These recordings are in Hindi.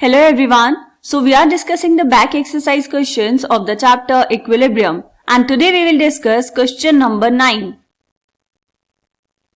Hello everyone. So we are discussing the back exercise questions of the chapter Equilibrium, and today we will discuss question number 9.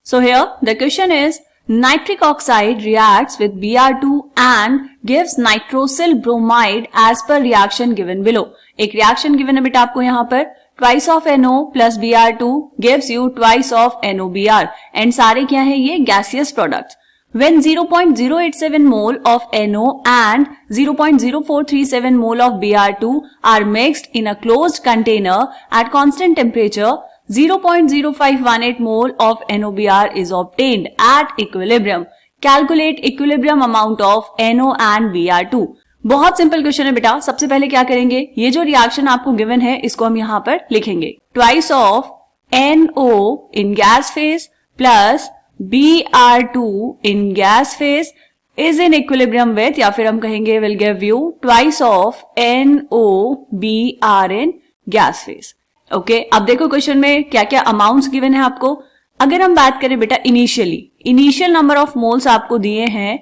So here the question is, nitric oxide reacts with Br2 and gives nitrosyl bromide as per reaction given below. एक reaction given है बेटा आपको यहाँ पर, twice of NO plus Br2 gives you twice of NOBr and सारे क्या है ये gaseous products. When 0.087 mole of NO and 0.0437 mole of Br2 are mixed in a closed container at constant temperature, 0.0518 mole of NOBr is obtained at equilibrium. Calculate equilibrium amount of NO and Br2. बहुत सिंपल क्वेश्चन है बेटा. सबसे पहले क्या करेंगे, ये जो रिएक्शन आपको गिवन है इसको हम यहाँ पर लिखेंगे. Twice of NO in gas phase plus Br2 in gas phase is in equilibrium with, या फिर हम कहेंगे will give you twice of NOBr in gas phase. Okay, अब देखो क्वेश्चन में क्या क्या अमाउंट्स गिवन है आपको. अगर हम बात करें बेटा इनिशियल नंबर ऑफ मोल्स आपको दिए हैं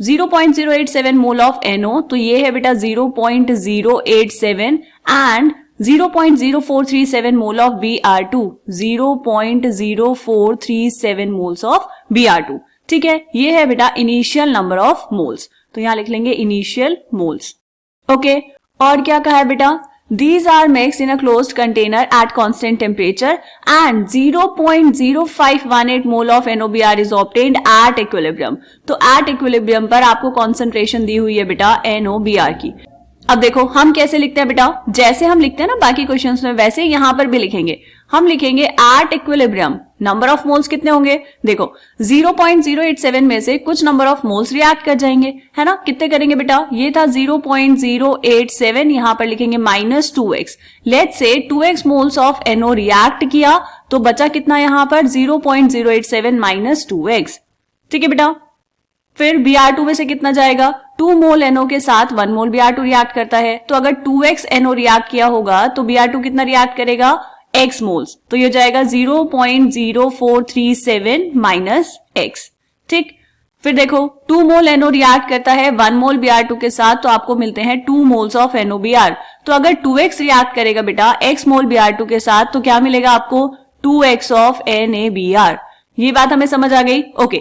0.087 मोल ऑफ NO, तो ये है बेटा 0.087 and 0.0437 mole of Br2, 0.0437 moles of Br2. ठीक है, ये है बेटा इनिशियल नंबर ऑफ मोल्स, तो यहां लिख लेंगे इनिशियल मोल्स. ओके, और क्या कहा है बेटा, These are mixed in a closed container at constant temperature and 0.0518 mole of NOBr is obtained at equilibrium. तो at equilibrium पर आपको concentration दी हुई है बेटा NOBr की. अब देखो हम कैसे लिखते हैं बेटा, जैसे हम लिखते हैं ना बाकी क्वेश्चंस में वैसे यहां पर भी लिखेंगे. हम लिखेंगे at equilibrium number of moles कितने होंगे, देखो 0.087 में से कुछ नंबर ऑफ मोल्स रिएक्ट कर जाएंगे, है ना. कितने करेंगे बेटा, ये था 0.087, यहां पर लिखेंगे minus 2x. Let's say 2x moles of NO react किया तो बचा कितना यहां पर 0.087 माइनस 2x. ठीक है बेटा, फिर Br2 में से कितना जाएगा, 2 मोल NO के साथ 1 मोल Br2 रिएक्ट करता है, तो अगर 2x NO रिएक्ट किया होगा तो Br2 कितना रिएक्ट करेगा, x मोल्स, तो ये जाएगा 0.0437 माइनस x. ठीक, फिर देखो 2 मोल NO रिएक्ट करता है 1 मोल Br2 के साथ, तो आपको मिलते हैं 2 मोल्स ऑफ NOBr. तो अगर 2x रिएक्ट करेगा बेटा x मोल Br2 के साथ, तो क्या मिलेगा आपको 2x ऑफ NaBr. ये बात हमें समझ आ गई. ओके,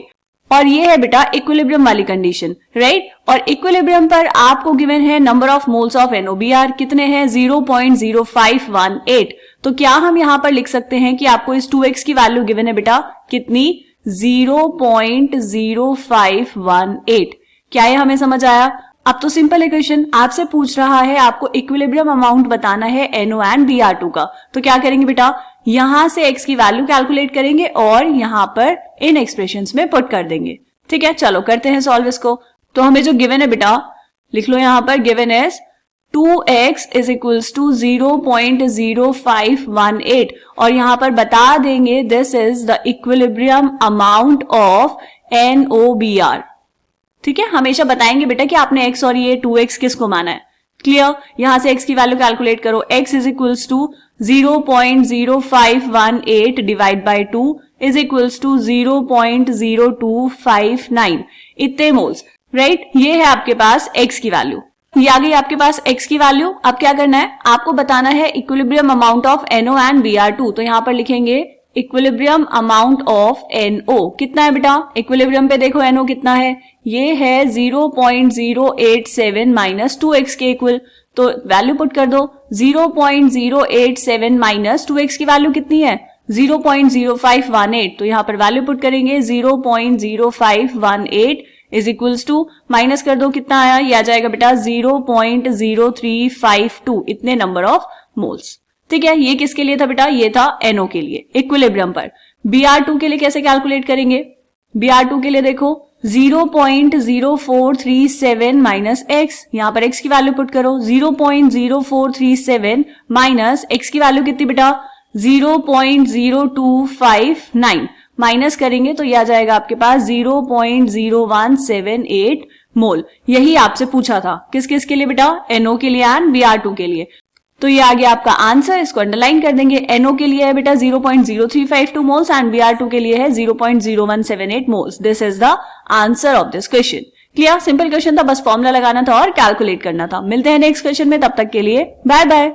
और ये है बेटा इक्विलिब्रियम वाली कंडीशन, राइट. और इक्विलिब्रियम पर आपको गिवन है number of moles of NOBr कितने हैं, 0.0518. तो क्या हम यहां पर लिख सकते हैं कि आपको इस 2x की वैल्यू गिवन है बेटा कितनी, 0.0518. क्या ये हमें समझ आया. अब तो सिंपल है क्वेश्चन, आपसे पूछ रहा है आपको इक्विलिब्रियम अमाउंट बताना है NO एंड Br2 का. तो क्या करेंगे बेटा, यहां से x की वैल्यू कैलकुलेट करेंगे और यहां पर इन एक्सप्रेशंस में पुट कर देंगे. ठीक है, चलो करते हैं सॉल्व इसको. तो हमें जो गिवन है बेटा लिख लो, यहां पर गिवन है 2x is equals to 0.0518 और यहां पर बता देंगे this is the equilibrium amount of NOBr. ठीक है, हमेशा बताएंगे बेटा कि आपने x और ये 2x किसको माना है. क्लियर, यहां से x की वैल्यू कैलकुलेट करो. x is equals to 0.0518 divide by 2 is equals to 0.0259 इतने मोल्स, राइट. ये है आपके पास x की वैल्यू, ये आ गई आपके पास x की वैल्यू. अब क्या करना है, आपको बताना है equilibrium amount of NO and Br2. तो यहां पर लिखेंगे इक्विलिब्रियम अमाउंट ऑफ NO कितना है बेटा, इक्विलिब्रियम पे देखो NO कितना है, ये है 0.087 माइनस 2x के इक्वल. तो वैल्यू पुट कर दो, 0.087 माइनस 2x की वैल्यू कितनी है 0.0518. तो यहां पर वैल्यू पुट करेंगे 0.0518 इज इक्वल्स टू, माइनस कर दो कितना आया, ये आ जाएगा बेटा 0.0352 इतने नंबर ऑफ मोल्स. ठीक है, ये किसके लिए था बेटा, ये था NO के लिए इक्विलिब्रियम पर. Br2 के लिए कैसे कैलकुलेट करेंगे, Br2 के लिए देखो 0.0437 माइनस x, यहां पर x की वैल्यू पुट करो, 0.0437 माइनस x की वैल्यू कितनी बेटा 0.0259 माइनस करेंगे तो यह आ जाएगा आपके पास 0.0178 मोल. यही आपसे पूछा था, किस किस के लिए बेटा, NO के लिए एंड Br2 के लिए. तो ये आ गया आपका आंसर, इसको अंडरलाइन कर देंगे. NO के लिए है बेटा 0.0352 मोल्स एंड Br2 के लिए है 0.0178 moles. This is the answer of this question. Clear, simple question था, बस फॉर्मूला लगाना था और कैलकुलेट करना था। मिलते हैं नेक्स्ट क्वेश्चन में, तब तक के लिए बाय बाय।